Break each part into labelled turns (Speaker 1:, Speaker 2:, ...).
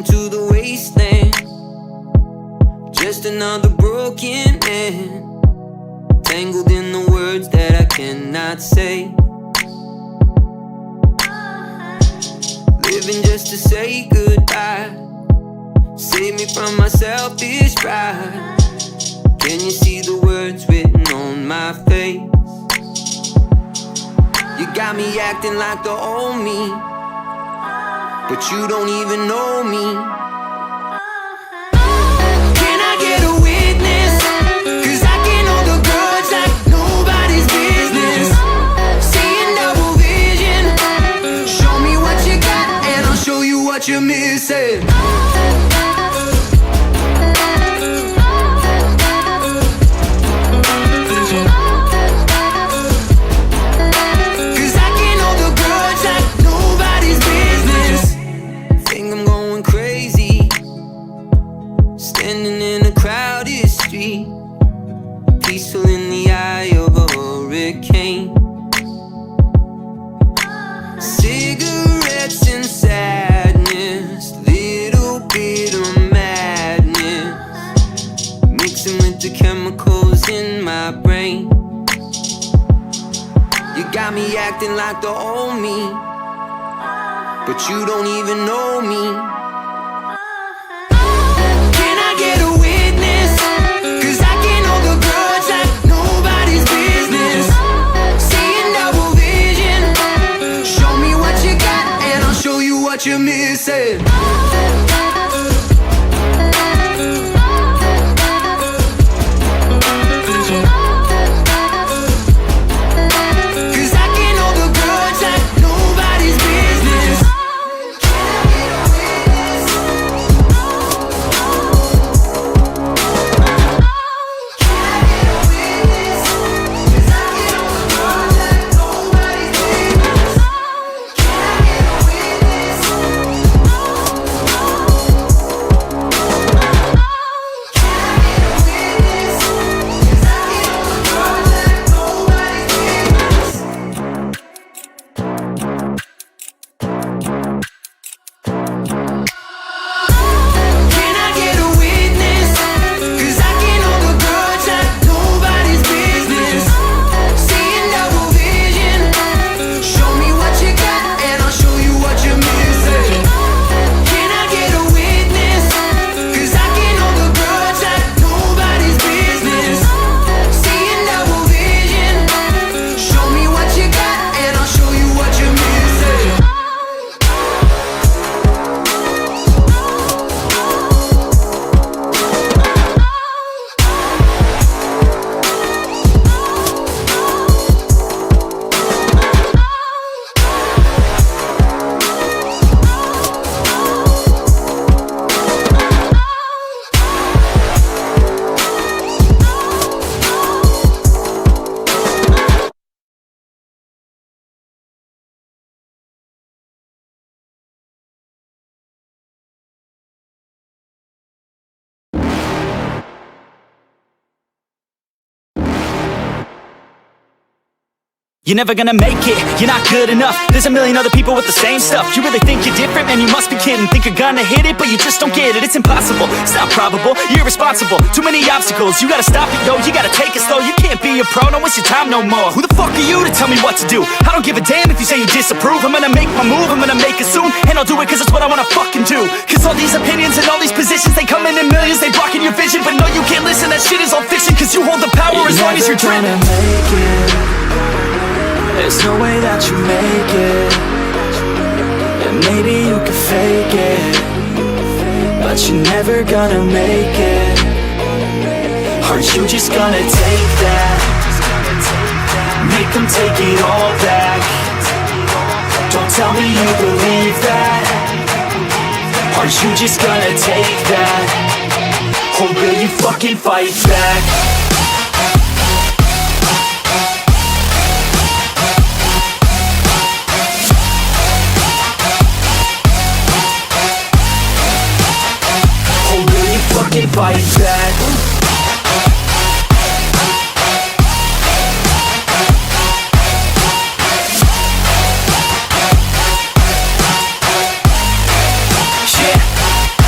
Speaker 1: to the wasteland. Just another broken man, tangled in the words that I cannot say. Living just to say goodbye, save me from my selfish pride. Can you see the words written on my face? You got me acting like the old me, but you don't even know me. Can I get a witness? 'Cause I can hold the grudge like nobody's business. Seeing double vision, show me what you got and I'll show you what you're missing. Peaceful in the eye of a hurricane. Cigarettes and sadness, little bit of madness, mixing with the chemicals in my brain. You got me acting like the old me, but you don't even know me. Can I get a witness? 'Cause I can hold the grudge like nobody's business. Seeing double vision, show me what you got and I'll show you what you're missing.
Speaker 2: You're never gonna make it, you're not good enough. There's a million other people with the same stuff. You really think you're different? Man, you must be kidding. Think you're gonna hit it, but you just don't get it. It's impossible, it's not probable, you're irresponsible. Too many obstacles, you gotta stop it, yo. You gotta take it slow, you can't be a pro. Don't waste your time no more. Who the fuck are you to tell me what to do? I don't give a damn if you say you disapprove. I'm gonna make my move, I'm gonna make it soon. And I'll do it cause it's what I wanna fucking do. Cause all these opinions and all these positions, they come in millions. They blocking your vision, but no, you can't listen. That shit is all fiction. Cause you hold the power as long as you're driven.
Speaker 3: There's no way that you make it. And maybe you can fake it, but you're never gonna make it. Are you just gonna take that? Make them take it all back. Don't tell me you believe that. Are you just gonna take that? Or will you fucking fight back? Fight back. Yeah.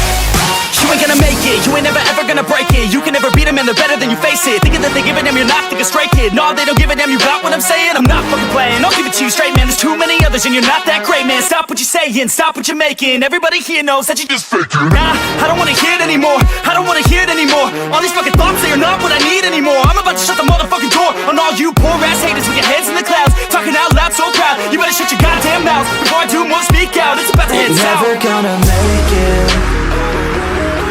Speaker 2: gonna break it. You can never beat them and they're better than you face it. Thinking that they give a damn, you're not, think a stray kid. No, they don't give a damn, you got what I'm saying? I'm not fucking playing, I'll give it to you straight, man. There's too many others and you're not that great, man. Stop what you're saying, stop what you're making. Everybody here knows that you just faking. Nah, I don't wanna hear it anymore, I don't wanna hear it anymore. All these fucking thoughts, they are not what I need anymore. I'm about to shut the motherfucking door on all you poor ass haters with your heads in the clouds, talking out loud so proud. You better shut your goddamn mouth before I do more, speak out. It's about to head south.
Speaker 3: Never gonna make it.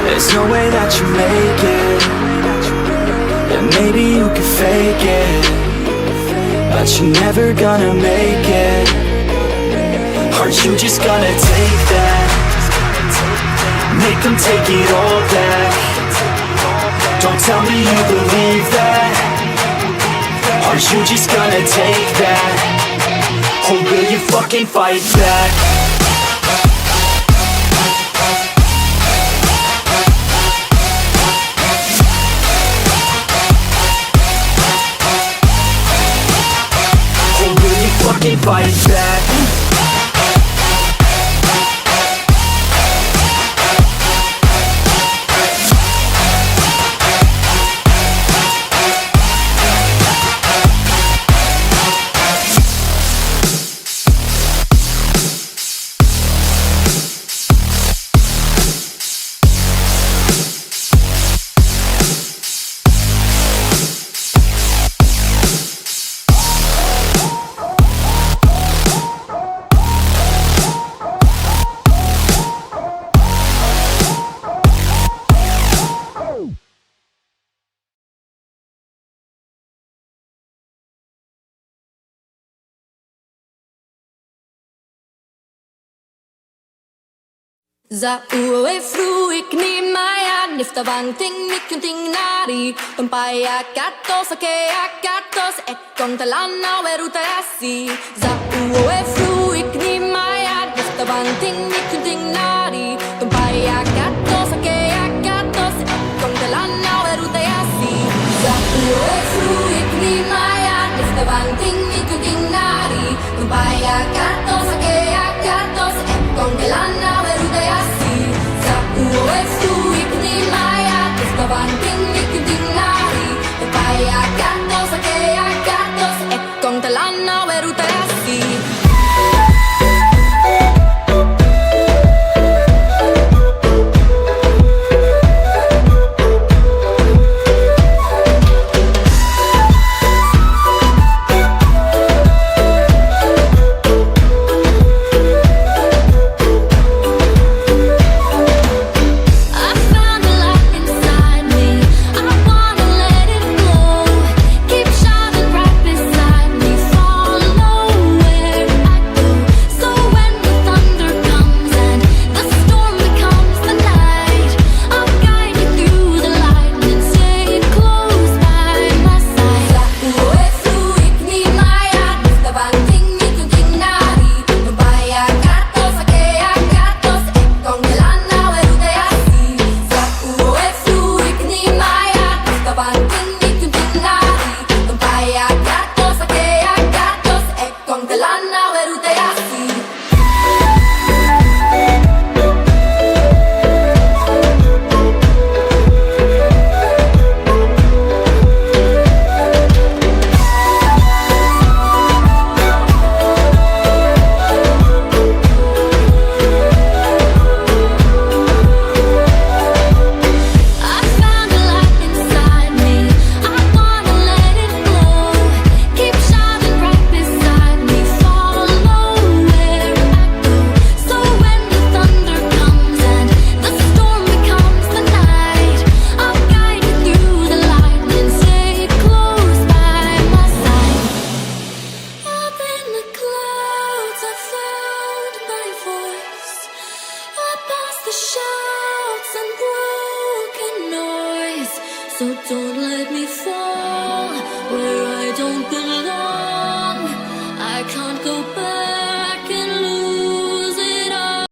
Speaker 3: There's no way that you make it. And maybe you can fake it, but you're never gonna make it. Are you just gonna take that? Make them take it all back. Don't tell me you believe that. Are you just gonna take that? Or will you fucking fight back? Fucking fight back.
Speaker 4: Za uwe fruik ni maya nifta vanting mikunting nari Tumpaya katos akea katos ekon talana weruta yasi Za uwe fruik ni maya nifta vanting mikunting nari Tumpaya katos akea katos ekon talana weruta yasi Za uwe fruik ni maya nifta vanting mikunting nari Tumpaya katos akea katos ekon talana weruta yasi Uwe fruik ni maya, esta vanting mikunting nari Tupaya gatos, akea gatos, ekon talana weruta yasi So don't let me fall where I don't belong. I can't go back.